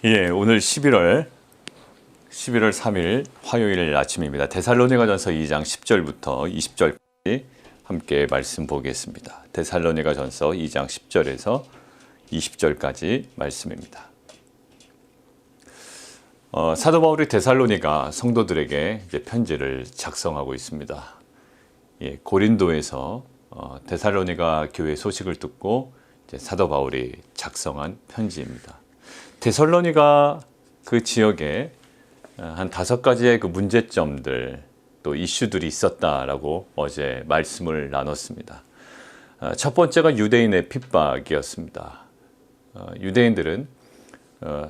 오늘 11월 3일 화요일 아침입니다. 데살로니가전서 2장 10절부터 20절까지 함께 말씀 보겠습니다. 데살로니가전서 2장 10절에서 20절까지 말씀입니다. 사도 바울이 데살로니가 성도들에게 이제 편지를 작성하고 있습니다. 고린도에서 데살로니가 교회 소식을 듣고 이제 사도 바울이 작성한 편지입니다. 데살로니가 그 지역에 한 5가지의 그 문제점들 또 이슈들이 있었다라고 어제 말씀을 나눴습니다. 첫 번째가 유대인의 핍박이었습니다. 유대인들은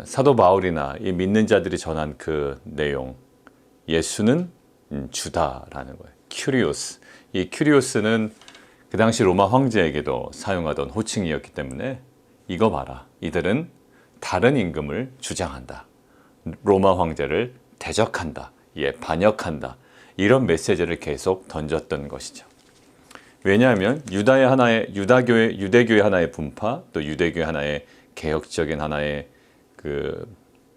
사도 바울이나 이 믿는 자들이 전한 그 내용, 예수는 주다라는 거예요. 큐리오스. 이 큐리오스는 그 당시 로마 황제에게도 사용하던 호칭이었기 때문에 이거 봐라. 이들은 다른 임금을 주장한다. 로마 황제를 대적한다. 반역한다. 이런 메시지를 계속 던졌던 것이죠. 왜냐하면 유대교의 하나의 분파, 또 유대교의 하나의 개혁적인 하나의 그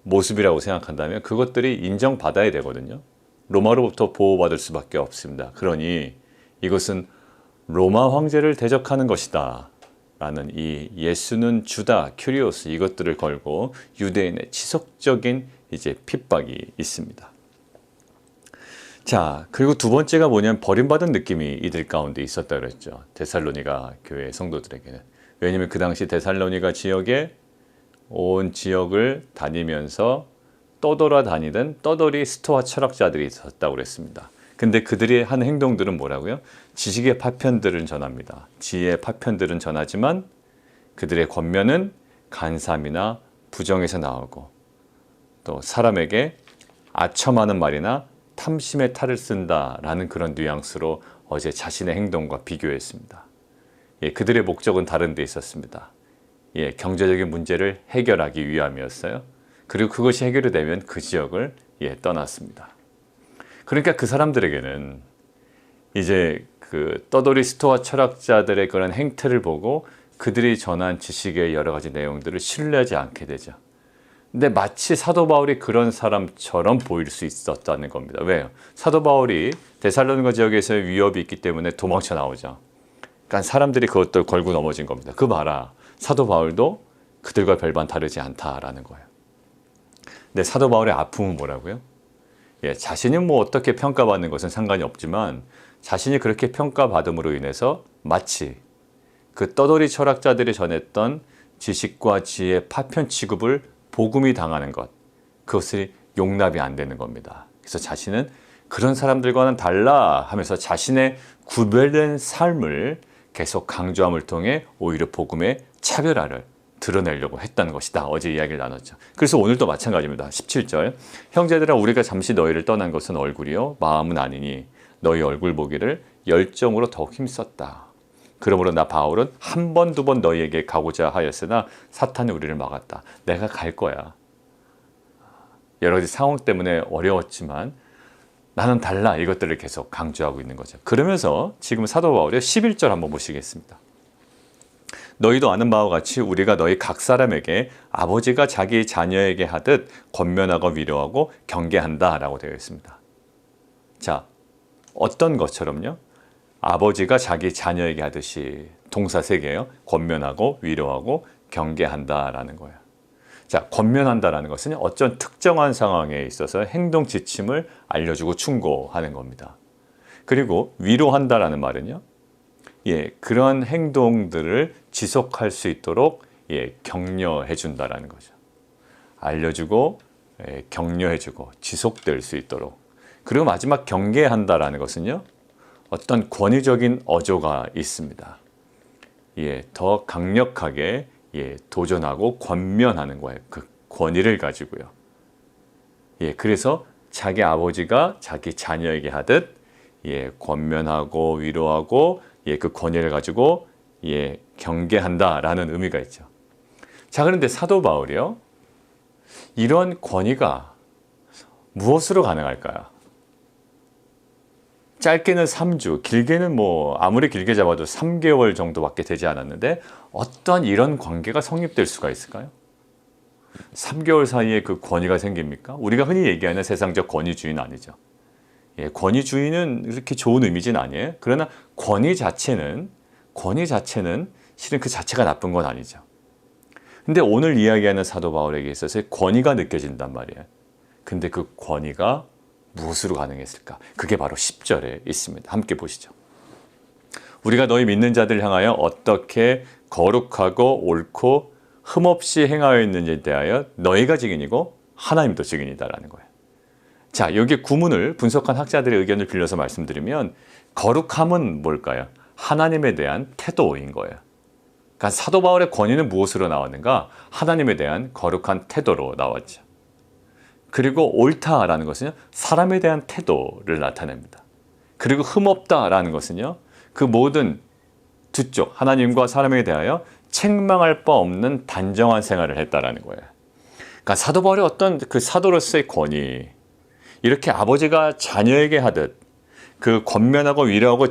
모습이라고 생각한다면 그것들이 인정받아야 되거든요. 로마로부터 보호받을 수밖에 없습니다. 그러니 이것은 로마 황제를 대적하는 것이다. 라는 이 예수는 주다, 큐리오스 이것들을 걸고 유대인의 지속적인 이제 핍박이 있습니다. 자, 그리고 두 번째가 뭐냐면 버림받은 느낌이 이들 가운데 있었다 그랬죠. 데살로니가 교회 성도들에게는. 왜냐하면 그 당시 데살로니가 지역에 온 지역을 다니면서 떠돌아다니던 떠돌이 스토아 철학자들이 있었다고 그랬습니다. 근데 그들이 한 행동들은 뭐라고요? 지식의 파편들은 전합니다. 지혜의 파편들은 전하지만 그들의 권면은 간삼이나 부정에서 나오고 또 사람에게 아첨하는 말이나 탐심의 탈을 쓴다라는 그런 뉘앙스로 어제 자신의 행동과 비교했습니다. 그들의 목적은 다른 데 있었습니다. 경제적인 문제를 해결하기 위함이었어요. 그리고 그것이 해결이 되면 그 지역을 떠났습니다. 그러니까 그 사람들에게는 이제 그 떠돌이 스토아 철학자들의 그런 행태를 보고 그들이 전한 지식의 여러 가지 내용들을 신뢰하지 않게 되죠. 근데 마치 사도 바울이 그런 사람처럼 보일 수 있었다는 겁니다. 왜요? 사도 바울이 데살로니가 지역에서의 위협이 있기 때문에 도망쳐 나오죠. 그러니까 사람들이 그것들 걸고 넘어진 겁니다. 그 봐라. 사도 바울도 그들과 별반 다르지 않다라는 거예요. 근데 사도 바울의 아픔은 뭐라고요? 자신이 뭐 어떻게 평가받는 것은 상관이 없지만 자신이 그렇게 평가받음으로 인해서 마치 그 떠돌이 철학자들이 전했던 지식과 지혜의 파편 취급을 복음이 당하는 것, 그것이 용납이 안 되는 겁니다. 그래서 자신은 그런 사람들과는 달라 하면서 자신의 구별된 삶을 계속 강조함을 통해 오히려 복음의 차별화를 드러내려고 했다는 것이다. 어제 이야기를 나눴죠. 그래서 오늘도 마찬가지입니다. 17절 형제들아 우리가 잠시 너희를 떠난 것은 얼굴이요 마음은 아니니 너희 얼굴 보기를 열정으로 더욱 힘썼다. 그러므로 나 바울은 한 번, 두 번 너희에게 가고자 하였으나 사탄이 우리를 막았다. 내가 갈 거야. 여러 가지 상황 때문에 어려웠지만 나는 달라. 이것들을 계속 강조하고 있는 거죠. 그러면서 지금 사도 바울의 11절 한번 보시겠습니다. 너희도 아는 바와 같이 우리가 너희 각 사람에게 아버지가 자기 자녀에게 하듯 권면하고 위로하고 경계한다 라고 되어 있습니다. 자, 어떤 것처럼요? 아버지가 자기 자녀에게 하듯이 동사 3개예요. 권면하고 위로하고 경계한다라는 거예요. 자, 권면한다라는 것은 어떤 특정한 상황에 있어서 행동 지침을 알려주고 충고하는 겁니다. 그리고 위로한다라는 말은요. 그런 행동들을 지속할 수 있도록 격려해 준다라는 거죠. 알려주고 격려해 주고 지속될 수 있도록. 그리고 마지막 경계한다라는 것은요. 어떤 권위적인 어조가 있습니다. 더 강력하게 도전하고 권면하는 거예요. 그 권위를 가지고요. 그래서 자기 아버지가 자기 자녀에게 하듯 권면하고 위로하고 그 권위를 가지고 경계한다라는 의미가 있죠. 자, 그런데 사도 바울이요. 이런 권위가 무엇으로 가능할까요? 짧게는 3주, 길게는 뭐 아무리 길게 잡아도 3개월 정도밖에 되지 않았는데 어떤 이런 관계가 성립될 수가 있을까요? 3개월 사이에 그 권위가 생깁니까? 우리가 흔히 얘기하는 세상적 권위주의는 아니죠. 예, 권위주의는 이렇게 좋은 의미진 아니에요. 그러나 권위 자체는 실은 그 자체가 나쁜 건 아니죠. 근데 오늘 이야기하는 사도 바울에게 있어서 권위가 느껴진단 말이에요. 근데 그 권위가 무엇으로 가능했을까? 그게 바로 10절에 있습니다. 함께 보시죠. 우리가 너희 믿는 자들 향하여 어떻게 거룩하고 옳고 흠없이 행하였는지에 대하여 너희가 증인이고 하나님도 증인이다라는 거예요. 자, 여기 구문을 분석한 학자들의 의견을 빌려서 말씀드리면 거룩함은 뭘까요? 하나님에 대한 태도인 거예요. 그러니까 사도 바울의 권위는 무엇으로 나왔는가? 하나님에 대한 거룩한 태도로 나왔죠. 그리고 옳다라는 것은요, 사람에 대한 태도를 나타냅니다. 그리고 흠없다라는 것은요, 그 모든 두 쪽, 하나님과 사람에 대하여 책망할 바 없는 단정한 생활을 했다라는 거예요. 그러니까 사도 바울의 어떤 그 사도로서의 권위, 이렇게 아버지가 자녀에게 하듯 그 권면하고 위로하고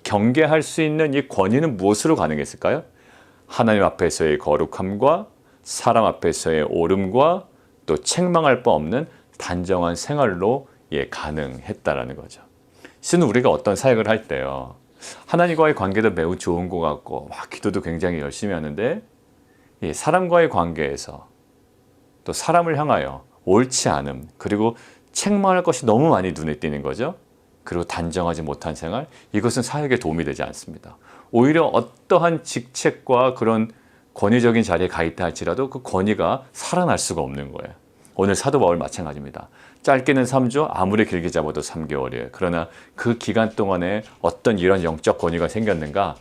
경계할 수 있는 이 권위는 무엇으로 가능했을까요? 하나님 앞에서의 거룩함과 사람 앞에서의 옳음과 또 책망할 바 없는 단정한 생활로 가능했다라는 거죠. 실은 우리가 어떤 사역을 할 때요, 하나님과의 관계도 매우 좋은 것 같고 기도도 굉장히 열심히 하는데 사람과의 관계에서 또 사람을 향하여 옳지 않음, 그리고 책망할 것이 너무 많이 눈에 띄는 거죠. 그리고 단정하지 못한 생활, 이것은 사역에 도움이 되지 않습니다. 오히려 어떠한 직책과 그런 권위적인 자리에 가 있다 할지라도 그 권위가 살아날 수가 없는 거예요. 오늘 사도 바울 마찬가지입니다. 짧게는 3주, 아무리 길게 잡아도 3개월이에요. 그러나 그 기간 동안에 어떤 이런 영적 권위가 생겼는가?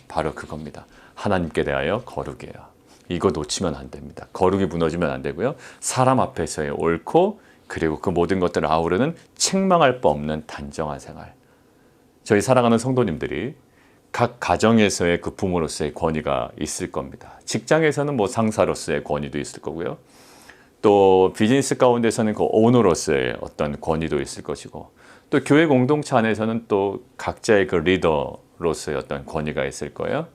바로 그겁니다. 하나님께 대하여 거룩이에요. 이거 놓치면 안 됩니다. 거룩이 무너지면 안 되고요. 사람 앞에서의 옳고 그리고 그 모든 것들을 아우르는 책망할 바 없는 단정한 생활. 저희 사랑하는 성도님들이 각 가정에서의 그 부모로서의 권위가 있을 겁니다. 직장에서는 뭐 상사로서의 권위도 있을 거고요. 또 비즈니스 가운데서는 그 오너로서의 어떤 권위도 있을 것이고, 또 교회 공동체 안에서는 또 각자의 그 리더로서의 어떤 권위가 있을 거예요.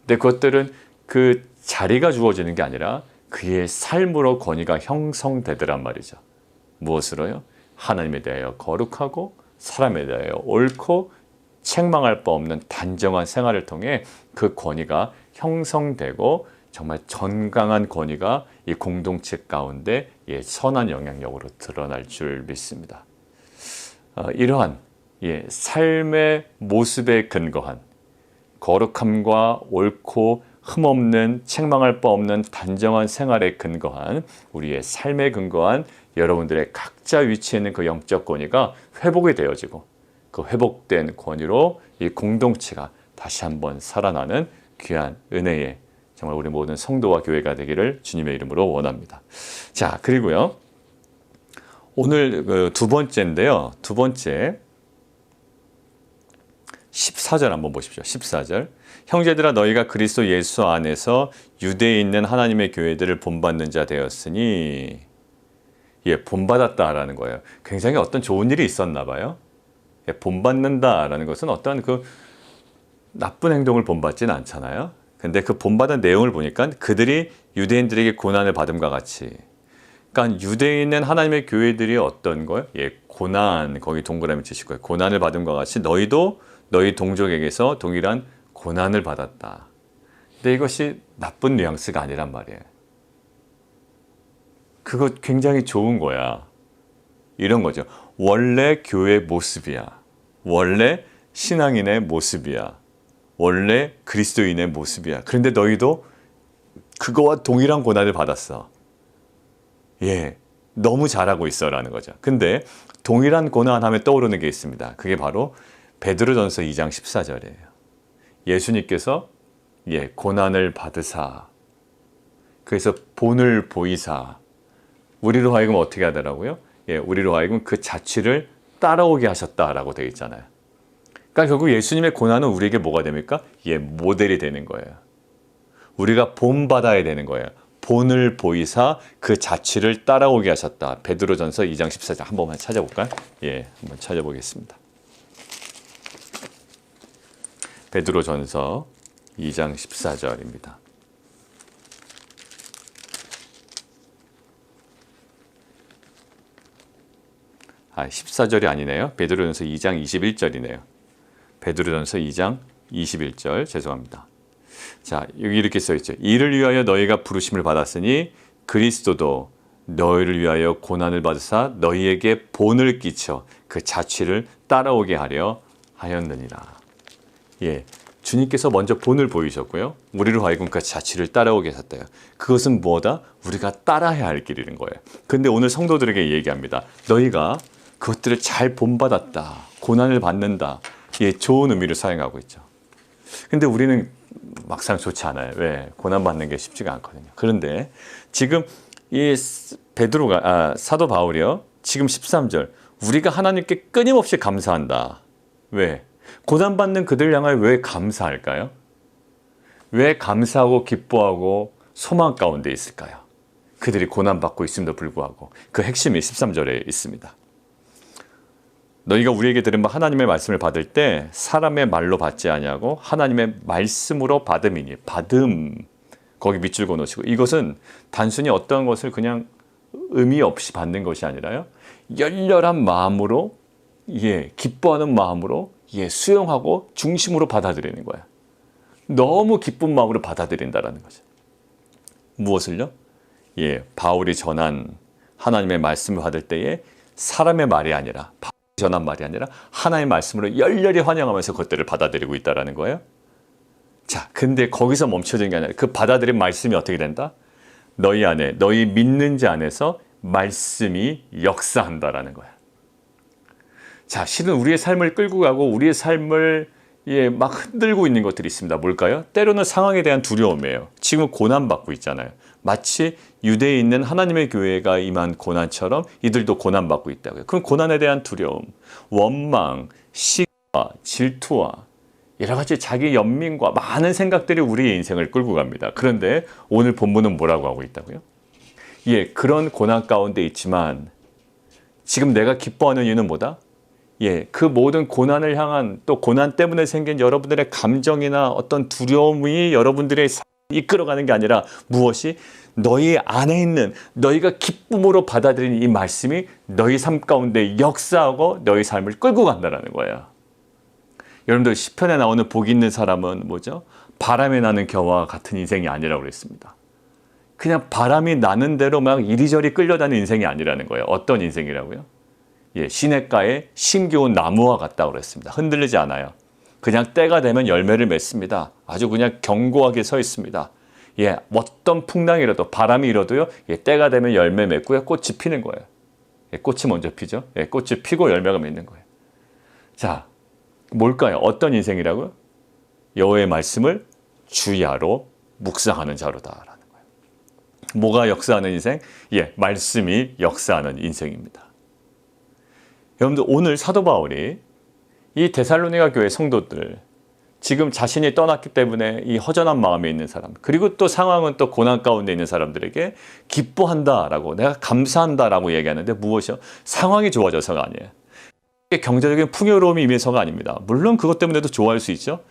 근데 그것들은 그 자리가 주어지는 게 아니라 그의 삶으로 권위가 형성되더란 말이죠. 무엇으로요? 하나님에 대하여 거룩하고 사람에 대하여 옳고 책망할 바 없는 단정한 생활을 통해 그 권위가 형성되고 정말 전강한 권위가 이 공동체 가운데 선한 영향력으로 드러날 줄 믿습니다. 이러한 삶의 모습에 근거한 거룩함과 옳고 흠없는 책망할 바 없는 단정한 생활에 근거한 우리의 삶에 근거한 여러분들의 각자 위치에 있는 그 영적 권위가 회복이 되어지고 그 회복된 권위로 이 공동체가 다시 한번 살아나는 귀한 은혜의 정말 우리 모든 성도와 교회가 되기를 주님의 이름으로 원합니다. 자, 그리고요, 오늘 그 두 번째인데요. 두 번째 14절 한번 보십시오. 14절. 형제들아, 너희가 그리스도 예수 안에서 유대에 있는 하나님의 교회들을 본받는 자 되었으니, 본받았다라는 거예요. 굉장히 어떤 좋은 일이 있었나 봐요. 본받는다라는 것은 어떤 그 나쁜 행동을 본받지는 않잖아요. 근데 그 본받은 내용을 보니까 그들이 유대인들에게 고난을 받음과 같이, 그러니까 유대에 있는 하나님의 교회들이 어떤 거예요? 고난, 거기 동그라미 치실 거예요. 고난을 받음과 같이 너희도 너희 동족에게서 동일한 고난을 받았다. 근데 이것이 나쁜 뉘앙스가 아니란 말이에요. 그거 굉장히 좋은 거야. 이런 거죠. 원래 교회 모습이야. 원래 신앙인의 모습이야. 원래 그리스도인의 모습이야. 그런데 너희도 그거와 동일한 고난을 받았어. 너무 잘하고 있어라는 거죠. 근데 동일한 고난 하면 떠오르는 게 있습니다. 그게 바로 베드로전서 2장 14절이에요. 예수님께서 고난을 받으사, 그래서 본을 보이사 우리로 하여금 어떻게 하더라고요? 우리로 하여금 그 자취를 따라오게 하셨다라고 되어 있잖아요. 그러니까 결국 예수님의 고난은 우리에게 뭐가 됩니까? 모델이 되는 거예요. 우리가 본받아야 되는 거예요. 본을 보이사 그 자취를 따라오게 하셨다. 베드로전서 2장 14절 한 번만 찾아볼까요? 한번 찾아보겠습니다. 베드로전서 2장 14절입니다. 14절이 아니네요. 베드로전서 2장 21절이네요. 베드로전서 2장 21절 죄송합니다. 자, 여기 이렇게 써 있죠. 이를 위하여 너희가 부르심을 받았으니 그리스도도 너희를 위하여 고난을 받으사 너희에게 본을 끼쳐 그 자취를 따라오게 하려 하였느니라. 예, 주님께서 먼저 본을 보이셨고요. 우리로 하여금 그 자취를 따라오게 하셨대요. 그것은 뭐다? 우리가 따라야 할 길이는 거예요. 근데 오늘 성도들에게 얘기합니다. 너희가 그것들을 잘 본받았다. 고난을 받는다. 예, 좋은 의미를 사용하고 있죠. 근데 우리는 막상 좋지 않아요. 왜? 고난 받는 게 쉽지가 않거든요. 그런데 지금 이 사도 바울이요. 지금 13절. 우리가 하나님께 끊임없이 감사한다. 왜? 고난받는 그들 향하여 왜 감사할까요? 왜 감사하고 기뻐하고 소망 가운데 있을까요? 그들이 고난받고 있음에도 불구하고 그 핵심이 13절에 있습니다. 너희가 우리에게 들은 하나님의 말씀을 받을 때 사람의 말로 받지 아니하고 하나님의 말씀으로 받음이니 받음 거기 밑줄 그어놓으시고 이것은 단순히 어떤 것을 그냥 의미 없이 받는 것이 아니라요 열렬한 마음으로 기뻐하는 마음으로 수용하고 중심으로 받아들이는 거야. 너무 기쁜 마음으로 받아들인다라는 거죠. 무엇을요? 바울이 전한 하나님의 말씀을 받을 때에 사람의 말이 아니라 바울이 전한 말이 아니라 하나님의 말씀으로 열렬히 환영하면서 그것들을 받아들이고 있다라는 거예요. 자, 근데 거기서 멈춰진 게 아니라 그 받아들인 말씀이 어떻게 된다? 너희 안에, 너희 믿는 자 안에서 말씀이 역사한다라는 거야. 자, 실은 우리의 삶을 끌고 가고 우리의 삶을 막 흔들고 있는 것들이 있습니다. 뭘까요? 때로는 상황에 대한 두려움이에요. 지금 고난받고 있잖아요. 마치 유대에 있는 하나님의 교회가 임한 고난처럼 이들도 고난받고 있다고요. 그럼 고난에 대한 두려움, 원망, 시기와 질투와 여러 가지 자기 연민과 많은 생각들이 우리의 인생을 끌고 갑니다. 그런데 오늘 본문은 뭐라고 하고 있다고요? 그런 고난 가운데 있지만 지금 내가 기뻐하는 이유는 뭐다? 그 모든 고난을 향한 또 고난 때문에 생긴 여러분들의 감정이나 어떤 두려움이 여러분들의 삶을 이끌어가는 게 아니라 무엇이? 너희 안에 있는 너희가 기쁨으로 받아들이는 이 말씀이 너희 삶 가운데 역사하고 너희 삶을 끌고 간다는 거예요. 여러분들 시편에 나오는 복 있는 사람은 뭐죠? 바람에 나는 겨와 같은 인생이 아니라고 그랬습니다. 그냥 바람이 나는 대로 막 이리저리 끌려다니는 인생이 아니라는 거예요. 어떤 인생이라고요? 시냇가에 심겨운 나무와 같다고 그랬습니다. 흔들리지 않아요. 그냥 때가 되면 열매를 맺습니다. 아주 그냥 견고하게 서 있습니다. 어떤 풍랑이라도 바람이 일어도요. 때가 되면 열매 맺고요. 꽃이 피는 거예요. 꽃이 먼저 피죠. 꽃이 피고 열매가 맺는 거예요. 자, 뭘까요? 어떤 인생이라고요? 여호와의 말씀을 주야로 묵상하는 자로다라는 거예요. 뭐가 역사하는 인생? 말씀이 역사하는 인생입니다. 여러분들 오늘 사도 바울이 이 데살로니가 교회 성도들 지금 자신이 떠났기 때문에 이 허전한 마음에 있는 사람 그리고 또 상황은 또 고난 가운데 있는 사람들에게 기뻐한다라고 내가 감사한다라고 얘기하는데 무엇이요? 상황이 좋아져서가 아니에요. 경제적인 풍요로움이 임해서가 아닙니다. 물론 그것 때문에도 좋아할 수 있죠.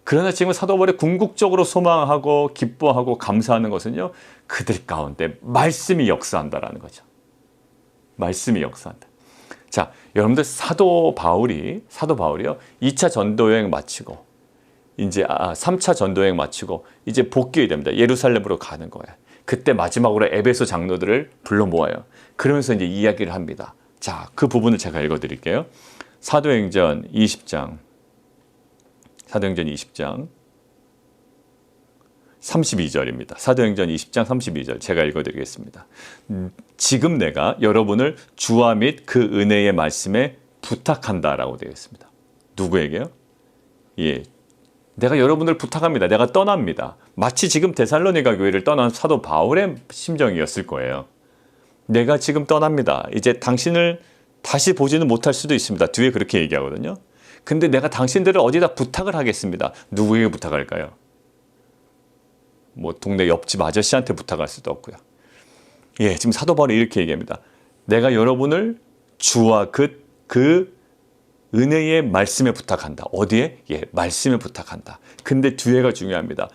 그러나 지금 사도 바울이 궁극적으로 소망하고 기뻐하고 감사하는 것은요. 그들 가운데 말씀이 역사한다라는 거죠. 말씀이 역사한다. 자, 여러분들 사도 바울이요. 2차 전도여행 마치고 이제 3차 전도여행 마치고 이제 복귀해야 됩니다. 예루살렘으로 가는 거예요. 그때 마지막으로 에베소 장로들을 불러 모아요. 그러면서 이제 이야기를 합니다. 자, 그 부분을 제가 읽어 드릴게요. 사도행전 20장 32절입니다. 사도행전 20장 32절 제가 읽어드리겠습니다. 지금 내가 여러분을 주와 및 그 은혜의 말씀에 부탁한다라고 되어 있습니다. 누구에게요? 내가 여러분을 부탁합니다. 내가 떠납니다. 마치 지금 데살로니가 교회를 떠난 사도 바울의 심정이었을 거예요. 내가 지금 떠납니다. 이제 당신을 다시 보지는 못할 수도 있습니다. 뒤에 그렇게 얘기하거든요. 근데 내가 당신들을 어디다 부탁을 하겠습니다. 누구에게 부탁할까요? 동네 옆집 아저씨한테 부탁할 수도 없고요. 지금 사도 바울이 이렇게 얘기합니다. 내가 여러분을 주와 그 은혜의 말씀에 부탁한다. 어디에? 말씀에 부탁한다. 근데 뒤에가 중요합니다.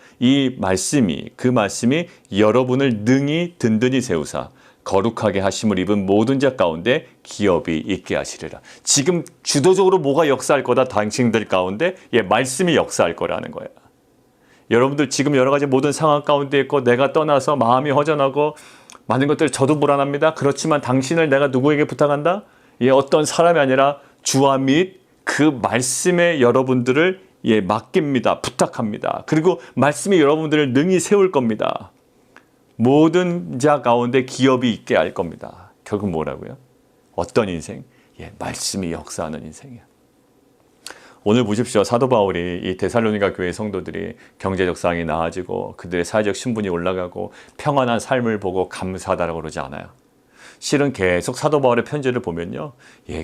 그 말씀이 여러분을 능히 든든히 세우사 거룩하게 하심을 입은 모든 자 가운데 기업이 있게 하시리라. 지금 주도적으로 뭐가 역사할 거다? 당신들 가운데 말씀이 역사할 거라는 거야. 여러분들 지금 여러 가지 모든 상황 가운데 있고 내가 떠나서 마음이 허전하고 많은 것들 저도 불안합니다. 그렇지만 당신을 내가 누구에게 부탁한다? 어떤 사람이 아니라 주와 및 그 말씀에 여러분들을 맡깁니다. 부탁합니다. 그리고 말씀이 여러분들을 능히 세울 겁니다. 모든 자 가운데 기업이 있게 할 겁니다. 결국 뭐라고요? 어떤 인생? 말씀이 역사하는 인생이야. 오늘 보십시오. 사도 바울이 이 데살로니가 교회 성도들이 경제적 상황이 나아지고 그들의 사회적 신분이 올라가고 평안한 삶을 보고 감사하다라고 그러지 않아요. 실은 계속 사도 바울의 편지를 보면요.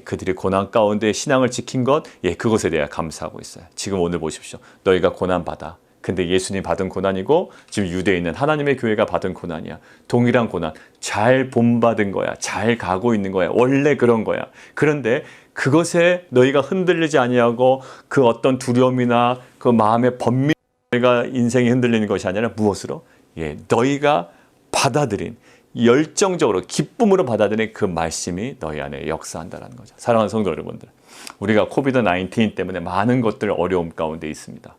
그들이 고난 가운데 신앙을 지킨 것, 그것에 대해 감사하고 있어요. 지금 오늘 보십시오. 너희가 고난 받아. 근데 예수님 받은 고난이고 지금 유대에 있는 하나님의 교회가 받은 고난이야. 동일한 고난. 잘 본받은 거야. 잘 가고 있는 거야. 원래 그런 거야. 그런데 그것에 너희가 흔들리지 아니하고 그 어떤 두려움이나 그 마음의 번민가 인생이 흔들리는 것이 아니라 무엇으로? 너희가 받아들인 열정적으로 기쁨으로 받아들인 그 말씀이 너희 안에 역사한다는 거죠. 사랑하는 성도 여러분들, 우리가 코비드-19 때문에 많은 것들 어려움 가운데 있습니다.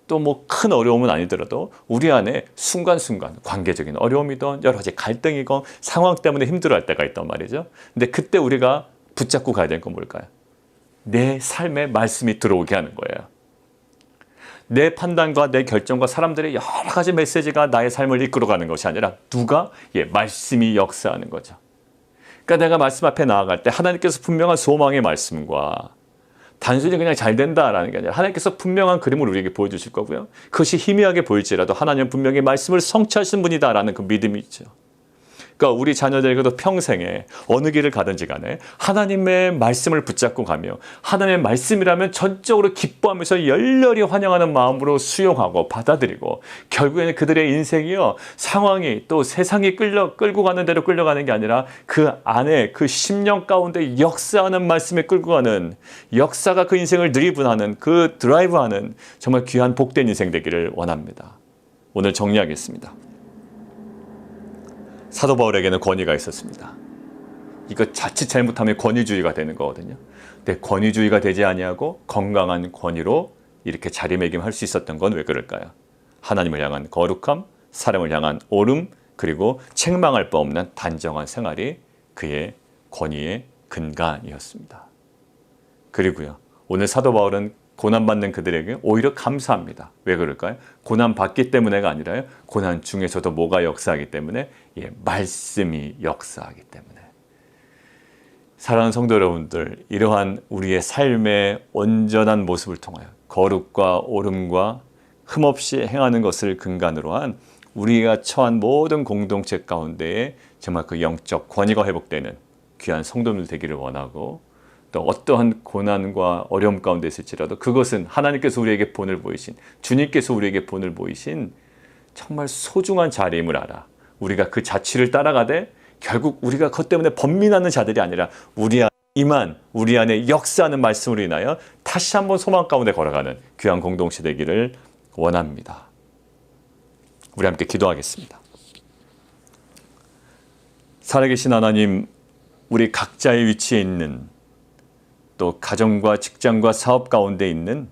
또 뭐 큰 어려움은 아니더라도 우리 안에 순간순간 관계적인 어려움이든 여러 가지 갈등이건 상황 때문에 힘들어할 때가 있단 말이죠. 근데 그때 우리가 붙잡고 가야 될 건 뭘까요? 내 삶에 말씀이 들어오게 하는 거예요. 내 판단과 내 결정과 사람들의 여러 가지 메시지가 나의 삶을 이끌어가는 것이 아니라 누가? 말씀이 역사하는 거죠. 그러니까 내가 말씀 앞에 나아갈 때 하나님께서 분명한 소망의 말씀과 단순히 그냥 잘 된다라는 게 아니라 하나님께서 분명한 그림을 우리에게 보여주실 거고요. 그것이 희미하게 보일지라도 하나님은 분명히 말씀을 성취하신 분이다라는 그 믿음이 있죠. 그러니까 우리 자녀들에게도 평생에 어느 길을 가든지 간에 하나님의 말씀을 붙잡고 가며 하나님의 말씀이라면 전적으로 기뻐하면서 열렬히 환영하는 마음으로 수용하고 받아들이고 결국에는 그들의 인생이요 상황이 또 세상이 끌고 가는 대로 끌려가는 게 아니라 그 안에 그 심령 가운데 역사하는 말씀에 끌고 가는 역사가 그 인생을 드리븐하는 그 드라이브하는 정말 귀한 복된 인생 되기를 원합니다. 오늘 정리하겠습니다. 사도 바울에게는 권위가 있었습니다. 이거 자칫 잘못하면 권위주의가 되는 거거든요. 근데 권위주의가 되지 아니하고 건강한 권위로 이렇게 자리매김할 수 있었던 건 왜 그럴까요? 하나님을 향한 거룩함, 사람을 향한 옳음, 그리고 책망할 바 없는 단정한 생활이 그의 권위의 근간이었습니다. 그리고요, 오늘 사도 바울은 고난받는 그들에게 오히려 감사합니다. 왜 그럴까요? 고난받기 때문에가 아니라요. 고난 중에서도 뭐가 역사하기 때문에? 말씀이 역사하기 때문에. 사랑하는 성도 여러분들, 이러한 우리의 삶의 온전한 모습을 통하여 거룩과 옳음과 흠없이 행하는 것을 근간으로 한 우리가 처한 모든 공동체 가운데에 정말 그 영적 권위가 회복되는 귀한 성도들 되기를 원하고 또 어떠한 고난과 어려움 가운데 있을지라도 그것은 하나님께서 우리에게 본을 보이신 주님께서 우리에게 본을 보이신 정말 소중한 자리임을 알아. 우리가 그 자취를 따라가되 결국 우리가 그것 때문에 번민하는 자들이 아니라 우리 안에 역사하는 말씀으로 인하여 다시 한번 소망 가운데 걸어가는 귀한 공동체 되기를 원합니다. 우리 함께 기도하겠습니다. 살아계신 하나님, 우리 각자의 위치에 있는 또 가정과 직장과 사업 가운데 있는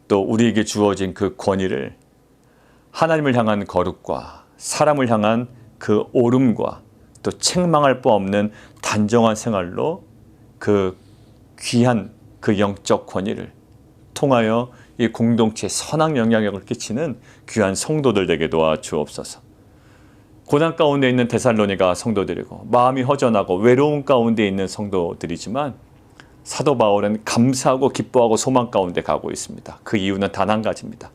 또 우리에게 주어진 그 권위를 하나님을 향한 거룩과 사람을 향한 그 옳음과 또 책망할 바 없는 단정한 생활로 그 귀한 그 영적 권위를 통하여 이 공동체에 선한 영향력을 끼치는 귀한 성도들 되게 도와 주옵소서. 고난 가운데 있는 데살로니가 성도들이고 마음이 허전하고 외로움 가운데 있는 성도들이지만 사도 바울은 감사하고 기뻐하고 소망 가운데 가고 있습니다. 그 이유는 단 한 가지입니다.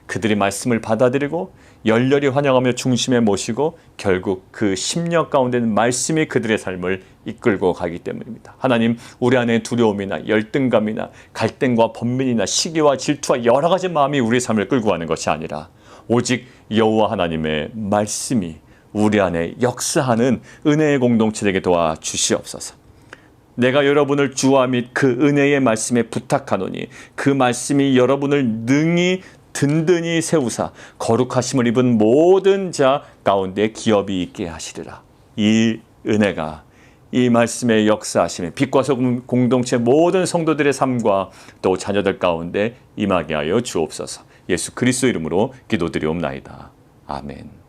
그들이 말씀을 받아들이고 열렬히 환영하며 중심에 모시고 결국 그 심령 가운데 있는 말씀이 그들의 삶을 이끌고 가기 때문입니다. 하나님, 우리 안에 두려움이나 열등감이나 갈등과 번민이나 시기와 질투와 여러 가지 마음이 우리의 삶을 끌고 가는 것이 아니라 오직 여호와 하나님의 말씀이 우리 안에 역사하는 은혜의 공동체 되게 도와 주시옵소서. 내가 여러분을 주와 및 그 은혜의 말씀에 부탁하노니 그 말씀이 여러분을 능히 든든히 세우사 거룩하심을 입은 모든 자 가운데 기업이 있게 하시리라. 이 은혜가 이 말씀의 역사하심에 빛과 소금 공동체 모든 성도들의 삶과 또 자녀들 가운데 임하게 하여 주옵소서. 예수 그리스도 이름으로 기도드리옵나이다. 아멘.